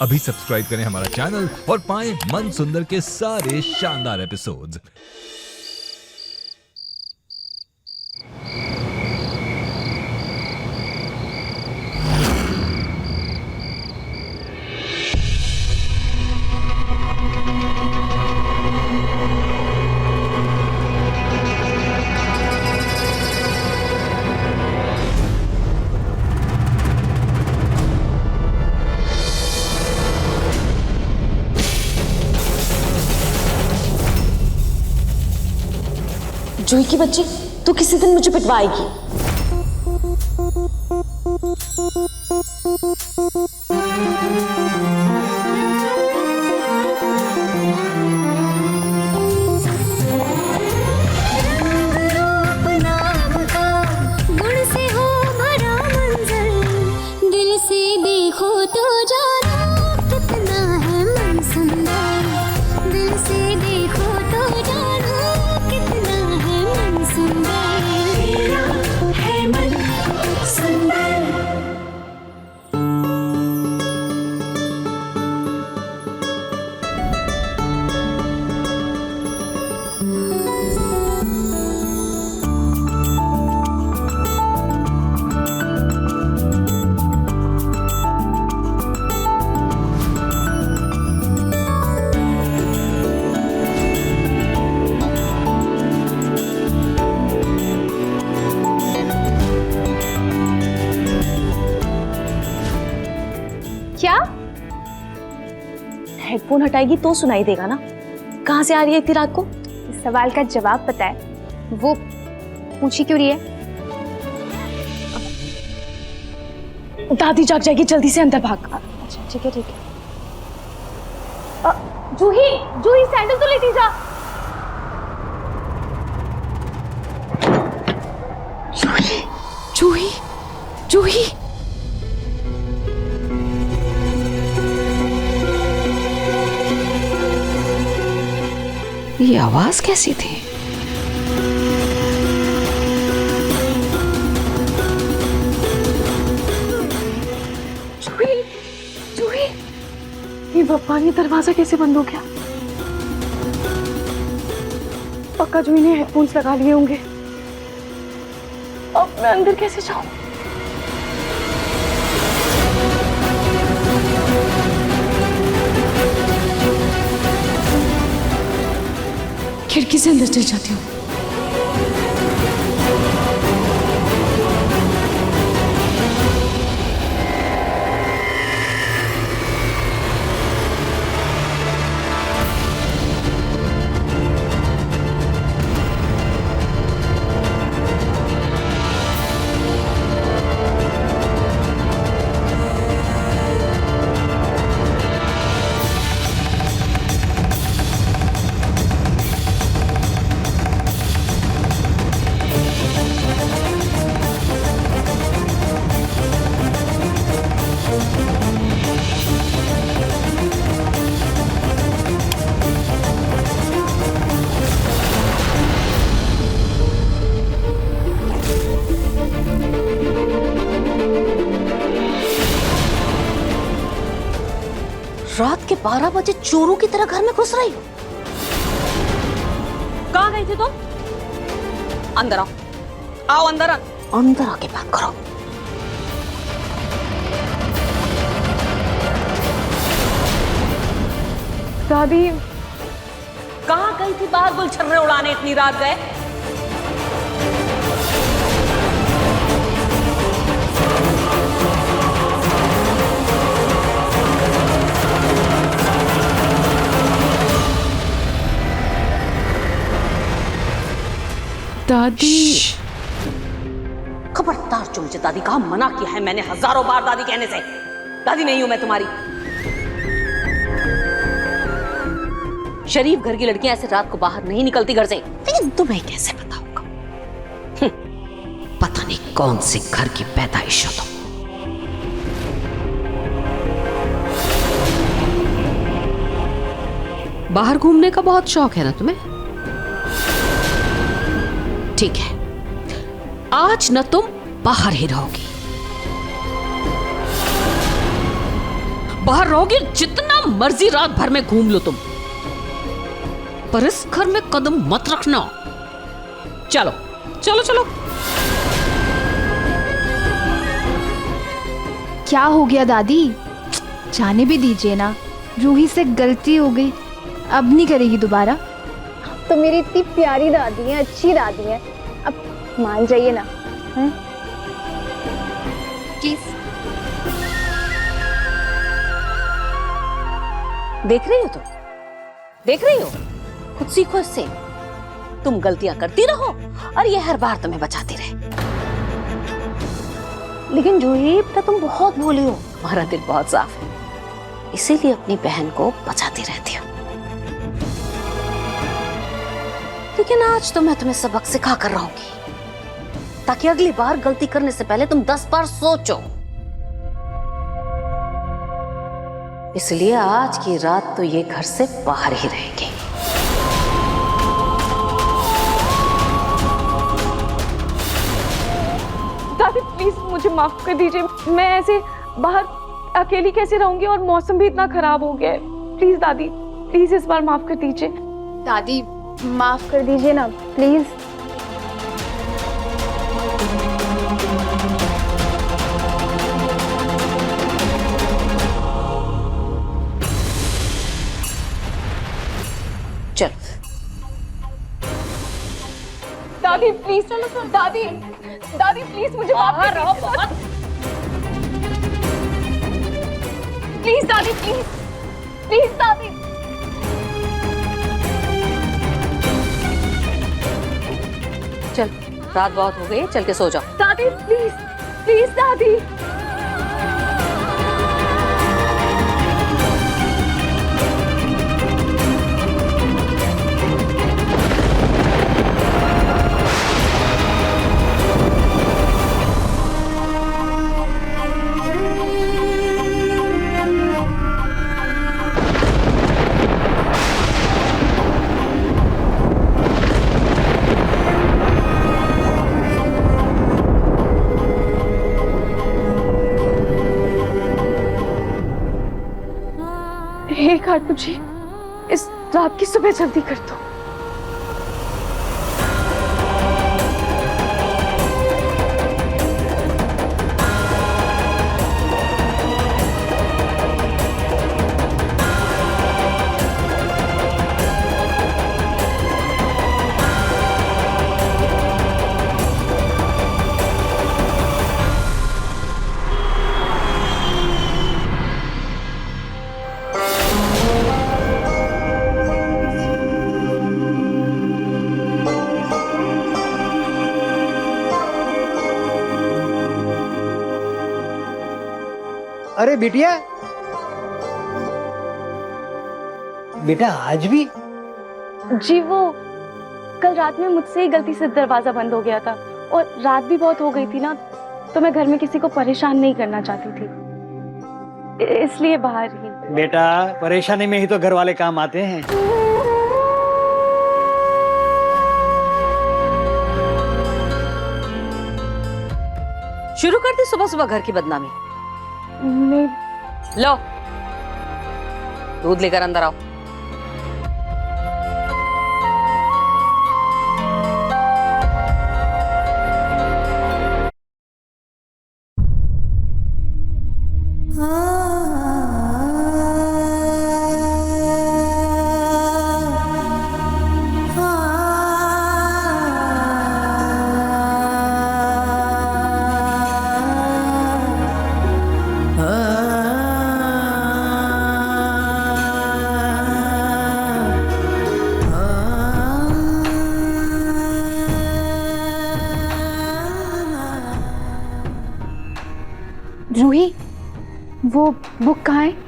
अभी सब्सक्राइब करें हमारा चैनल और पाएं मन सुंदर के सारे शानदार एपिसोड्स। जूही की बच्ची, तू किसी दिन मुझे पिटवाएगी। क्या? हेडफोन हटाएगी तो सुनाई देगा ना। कहाँ से आ रही है इतनी रात को? इस सवाल का जवाब पता है, वो पूछी क्यों रही है? दादी जाग जाएगी, जल्दी से अंदर भाग। अच्छा ठीक है ठीक है। जूही, जूही सैंडल तो लेती जा। जूही, जूही, जूही। ये आवाज कैसी थी? जूही, जूही, ये भगवान, ये दरवाजा कैसे बंद हो गया? पक्का जूही ने हेडफोन्स लगा लिए होंगे। अब मैं अंदर कैसे जाऊं? खिड़की से अंदर चल जाती हूँ। रात के 12 बजे चोरों की तरह घर में घुस रही हो? कहाँ गई थी तुम? अंदर आओ, आओ अंदर अंदर आके बात करो। दादी कहाँ गई थी? बाहर गुलछर्रे उड़ाने इतनी रात गए? दादी खबरदार, जो मुझे दादी कहा मना किया है मैंने हजारों बार दादी कहने से। दादी नहीं हूं मैं तुम्हारी। शरीफ घर की लड़कियां ऐसे रात को बाहर नहीं निकलती घर से। लेकिन तुम्हें कैसे पता होगा? पता नहीं कौन से घर की पैदाइश हो तुम। बाहर घूमने का बहुत शौक है ना तुम्हें? ठीक है, आज न तुम बाहर ही रहोगी। बाहर रहोगे, जितना मर्जी रात भर में घूम लो तुम, पर इस घर में कदम मत रखना। चलो चलो चलो। क्या हो गया दादी? जाने भी दीजिए ना, रूही से गलती हो गई, अब नहीं करेगी दोबारा। तो मेरी इतनी प्यारी दादी है, अच्छी दादी है, अब मान जाइए ना। प्लीज। देख रही हो तुम, देख रही हो? खुद सीखो इससे। तुम गलतियां करती रहो और ये हर बार तुम्हें बचाती रहे। लेकिन जूही, बेटा तुम बहुत भोली हो, तुम्हारा दिल बहुत साफ है, इसीलिए अपनी बहन को बचाती रहती हो। लेकिन आज तो मैं तुम्हें सबक सिखा कर रहूंगी, ताकि अगली बार गलती करने से पहले तुम 10 बार सोचो। इसलिए आज की रात तो ये घर से बाहर ही रहेगी। दादी प्लीज मुझे माफ कर दीजिए, मैं ऐसे बाहर अकेली कैसे रहूंगी, और मौसम भी इतना खराब हो गया है। प्लीज दादी, प्लीज इस बार माफ कर दीजिए। दादी माफ कर दीजिए ना प्लीज। चल दादी प्लीज, चलो चलो दादी, दादी प्लीज मुझे माफ कर रहो दीजिए। बहुत। प्लीज दादी, प्लीज प्लीज दादी। चल, रात बहुत हो गई, चल के सो जाओ। दादी प्लीज, प्लीज दादी। एक हाथ मुझे इस रात की सुबह जल्दी कर दो। अरे बिटिया, बेटा आज भी? जी वो कल रात में मुझसे ही गलती से दरवाजा बंद हो गया था, और रात भी बहुत हो गई थी ना, तो मैं घर में किसी को परेशान नहीं करना चाहती थी, इसलिए बाहर ही। बेटा परेशानी में ही तो घर वाले काम आते हैं। शुरू कर दी सुबह सुबह घर की बदनामी। मैं लो, दूध लेकर अंदर आओ। रूही, वो बुक कहाँ है?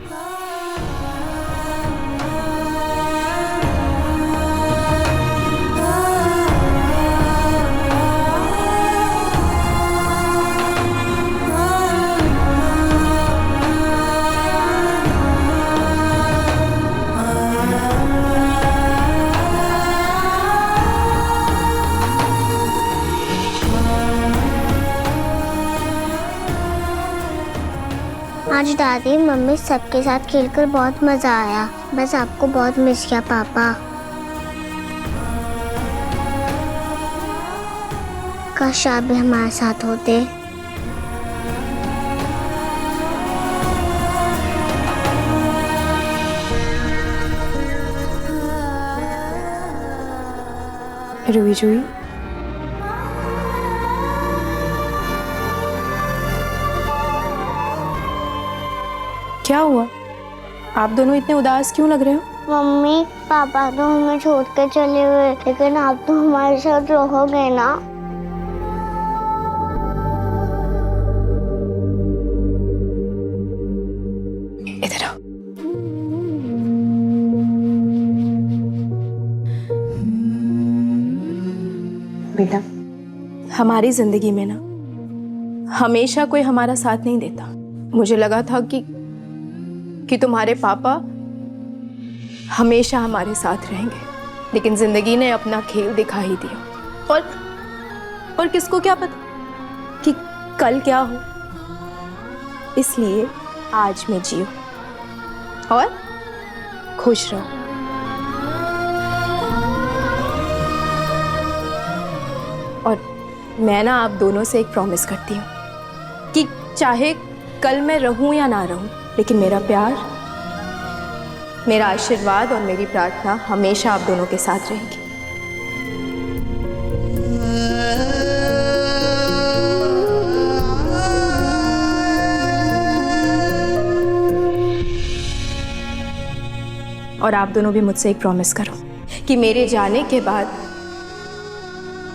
आज दादी मम्मी सबके साथ खेलकर बहुत मजा आया। बस आपको बहुत मिस किया पापा। काश आप भी हमारे साथ होते। रूही जूही, क्या हुआ? आप दोनों इतने उदास क्यों लग रहे हो? मम्मी पापा तो हमें छोड़ के चले गए, लेकिन आप तो हमारे साथ रहोगे ना? इधर आओ। बेटा, हमारी जिंदगी में ना हमेशा कोई हमारा साथ नहीं देता। मुझे लगा था कि तुम्हारे पापा हमेशा हमारे साथ रहेंगे, लेकिन जिंदगी ने अपना खेल दिखा ही दिया। और किसको क्या पता कि कल क्या हो। इसलिए आज में जियो और खुश रहो। और मैं ना आप दोनों से एक प्रॉमिस करती हूँ कि चाहे कल मैं रहूं या ना रहूं, लेकिन मेरा प्यार, मेरा आशीर्वाद और मेरी प्रार्थना हमेशा आप दोनों के साथ रहेगी। और आप दोनों भी मुझसे एक प्रॉमिस करो कि मेरे जाने के बाद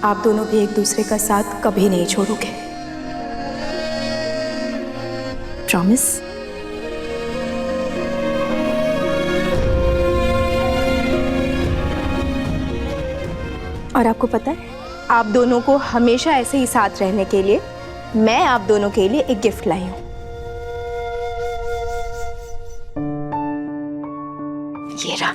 आप दोनों भी एक दूसरे का साथ कभी नहीं छोड़ोगे। प्रॉमिस? और आपको पता है, आप दोनों को हमेशा ऐसे ही साथ रहने के लिए मैं आप दोनों के लिए एक गिफ्ट लाई हूं। ये रहा।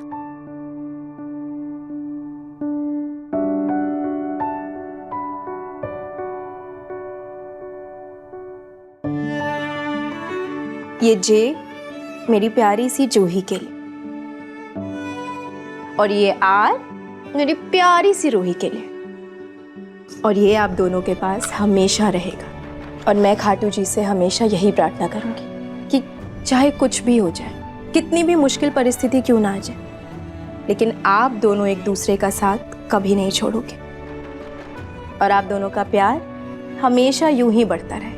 ये जे मेरी प्यारी सी जूही के लिए, और ये आर मेरी प्यारी सी रूही के लिए। और ये आप दोनों के पास हमेशा रहेगा। और मैं खाटू जी से हमेशा यही प्रार्थना करूंगी कि चाहे कुछ भी हो जाए, कितनी भी मुश्किल परिस्थिति क्यों ना आ जाए, लेकिन आप दोनों एक दूसरे का साथ कभी नहीं छोड़ोगे। और आप दोनों का प्यार हमेशा यूं ही बढ़ता रहे।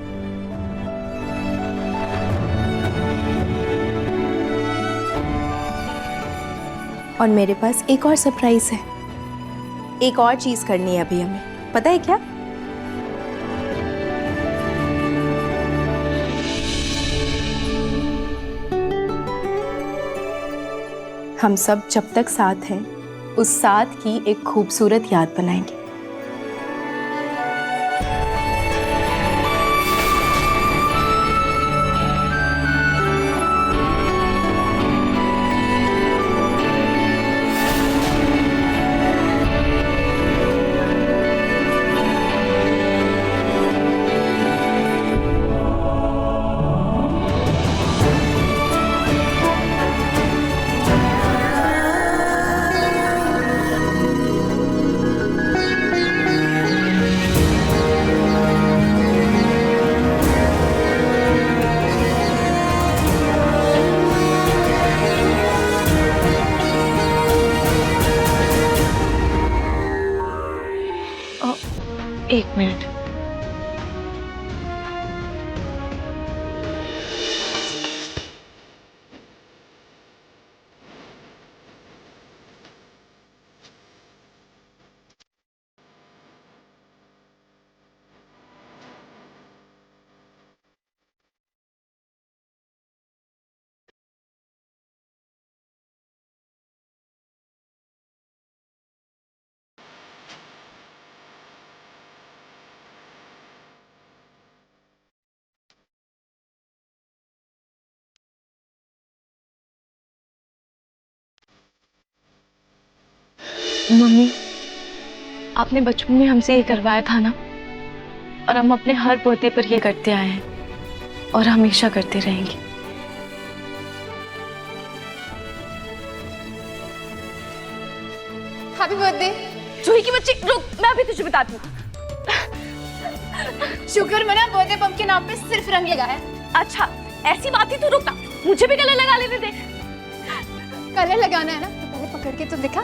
और मेरे पास एक और सरप्राइज है। एक और चीज करनी है अभी हमें, पता है क्या? हम सब जब तक साथ हैं, उस साथ की एक खूबसूरत याद बनाएंगे। एक मिनट। मम्मी, आपने बचपन में हमसे ये करवाया था ना, और हम अपने हर बर्थडे पर ये करते आए हैं और हमेशा करते रहेंगे। Happy birthday. जूही की बच्ची रुक, मैं अभी तुझे बताती हूँ। शुक्र मना बर्थडे बम के नाम पे सिर्फ रंग लगाया। अच्छा ऐसी बात थी, तू रुक ना, मुझे भी गले लगा लेने दे। कलर लगाना है ना, तो पहले पकड़ के तो दिखा।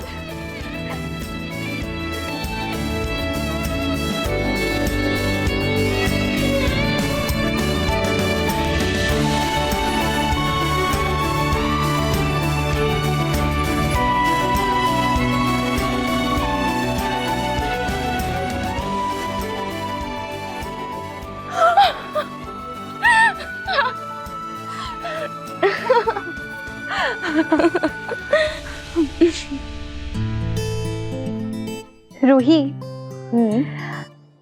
रूही,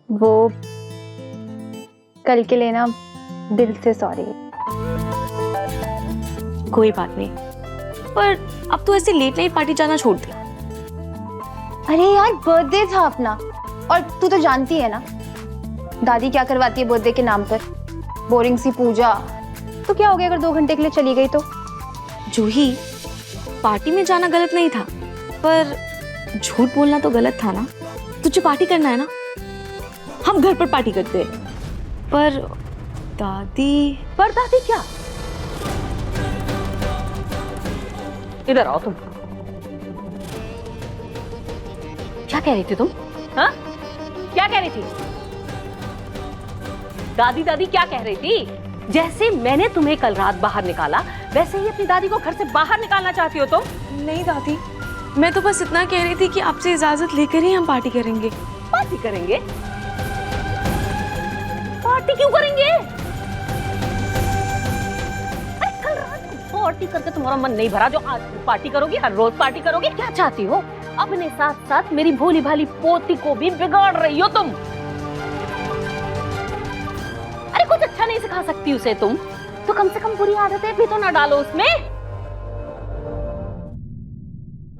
वो कल के लिए ना दिल से सॉरी। कोई बात नहीं, पर अब तो ऐसे लेट नाइट पार्टी जाना छोड़ दिया। अरे यार बर्थडे था अपना, और तू तो जानती है ना दादी क्या करवाती है बर्थडे के नाम पर, बोरिंग सी पूजा। तो क्या हो गया अगर 2 घंटे के लिए चली गई तो? जूही, पार्टी में जाना गलत नहीं था, पर झूठ बोलना तो गलत था ना। तुझे पार्टी करना है ना, हम घर पर पार्टी करते हैं। पर दादी क्या? इधर आओ तुम। क्या कह रही थी तुम? हाँ? क्या कह रही थी? दादी दादी क्या कह रही थी? जैसे मैंने तुम्हें कल रात बाहर निकाला, वैसे ही अपनी दादी को घर से बाहर निकालना चाहती हो तुम? नहीं दादी, मैं तो बस इतना कह रही थी कि आपसे इजाजत लेकर ही हम पार्टी करेंगे। पार्टी करेंगे? पार्टी क्यों करेंगे? अरे कल रात को पार्टी करके तुम्हारा मन नहीं भरा जो आज पार्टी करोगी? हर रोज पार्टी करोगी? क्या चाहती हो? अपने साथ साथ मेरी भोली भाली पोती को भी बिगाड़ रही हो तुम। अरे कुछ अच्छा नहीं सिखा सकती उसे तुम, तो कम से कम बुरी आदतें भी तो ना डालो उसमें।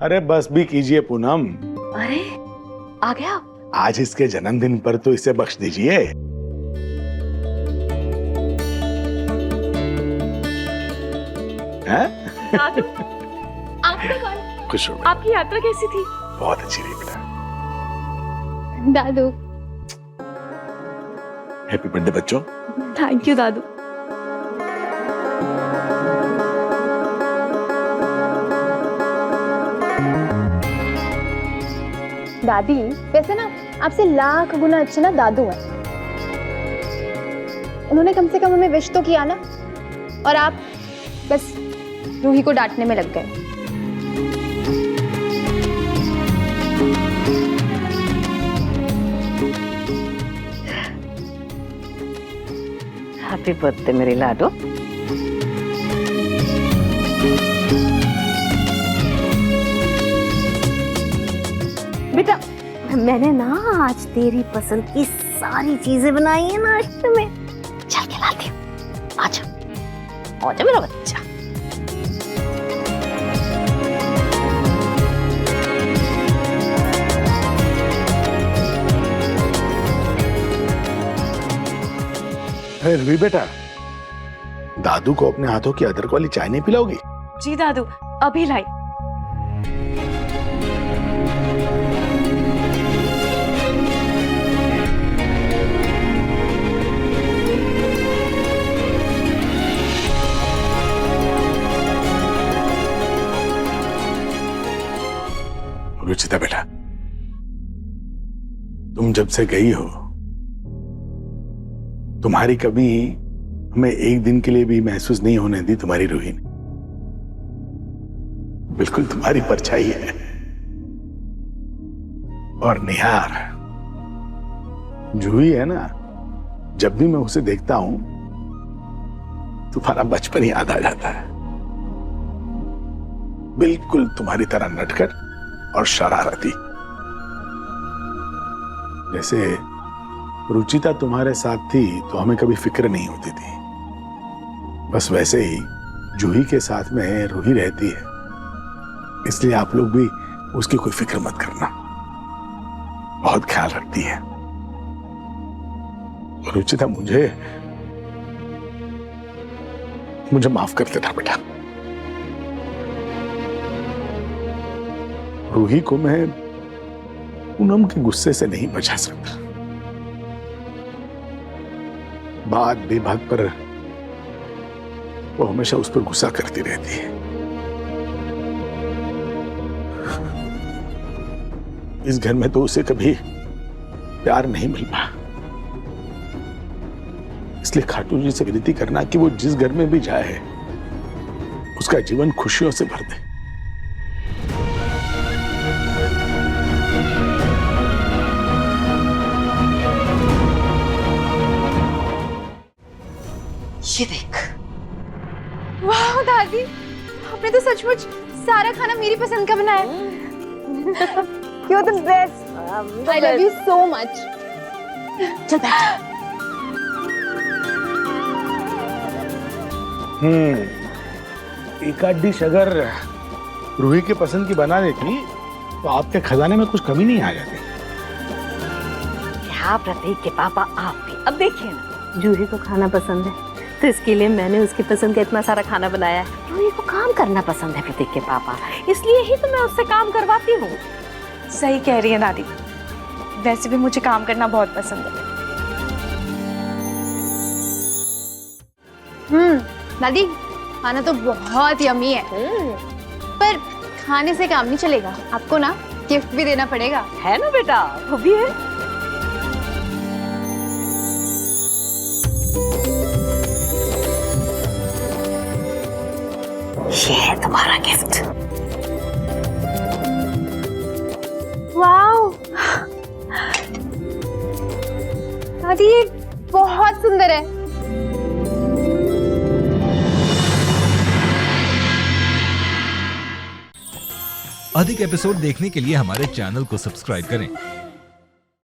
अरे बस भी कीजिए पूनम। अरे आ गया। आज इसके जन्मदिन पर तो इसे बख्श दीजिए। दादू, आपका कौन? खुश हो। आपकी यात्रा कैसी थी? बहुत अच्छी रही बेटा। दादू हैप्पी बर्थडे बच्चों। थैंक यू दादू। दादी वैसे ना आपसे लाख गुना अच्छे ना दादू हैं। उन्होंने कम से कम हमें विश तो किया ना, और आप बस रूही को डांटने में लग गए। हैप्पी बर्थडे मेरी लाडो। बेटा मैंने ना आज तेरी पसंद की सारी चीजें बनाई है नाश्ते में, चल के लाती हूँ। आजा आजा मेरा बच्चा। रूही बेटा, दादू को अपने हाथों की अदरक वाली चाय नहीं पिलाओगी? जी दादू, अभी लाई। रुचिता बेटा, तुम जब से गई हो तुम्हारी कभी हमें एक दिन के लिए भी महसूस नहीं होने दी तुम्हारी रूही ने। बिल्कुल तुम्हारी परछाई है। और निहार, जूही है ना, जब भी मैं उसे देखता हूं तुम्हारा बचपन याद आ जाता है। बिल्कुल तुम्हारी तरह नटखट और शरारती। जैसे रुचिता तुम्हारे साथ थी तो हमें कभी फिक्र नहीं होती थी, बस वैसे ही जूही के साथ में रूही रहती है, इसलिए आप लोग भी उसकी कोई फिक्र मत करना। बहुत ख्याल रखती है। रुचिता मुझे माफ कर देना बेटा। रूही को मैं पूनम के गुस्से से नहीं बचा सकता। बात बेबात पर वो हमेशा उस पर गुस्सा करती रहती है। इस घर में तो उसे कभी प्यार नहीं मिल पाया, इसलिए खाटू जी से विनती करना कि वो जिस घर में भी जाए उसका जीवन खुशियों से भर दे। ये देख, वाह दादी, आपने तो सचमुच सारा खाना मेरी पसंद का बनाया। You are the best. I love you so much. चल बैठ। एक आध डिश अगर रूही के पसंद की बना देती तो आपके खजाने में कुछ कमी नहीं आ जाती। क्या प्रतीक के पापा आप भी, अब देखिए ना, जूही को खाना पसंद है तो इसके लिए मैंने उसकी पसंद का इतना सारा खाना बनाया है। जूही को काम करना पसंद है प्रतीक के पापा, इसलिए ही तो मैं उससे काम करवाती हूँ। सही कह रही है दादी, वैसे भी मुझे काम करना बहुत पसंद है। दादी, खाना तो बहुत यमी है, पर खाने से काम नहीं चलेगा, आपको ना गिफ्ट भी देना पड़ेगा। है ना बेटा, वो भी है। ये है तुम्हारा गिफ्ट। वाओ दादी, ये बहुत सुंदर है। अधिक एपिसोड देखने के लिए हमारे चैनल को सब्सक्राइब करें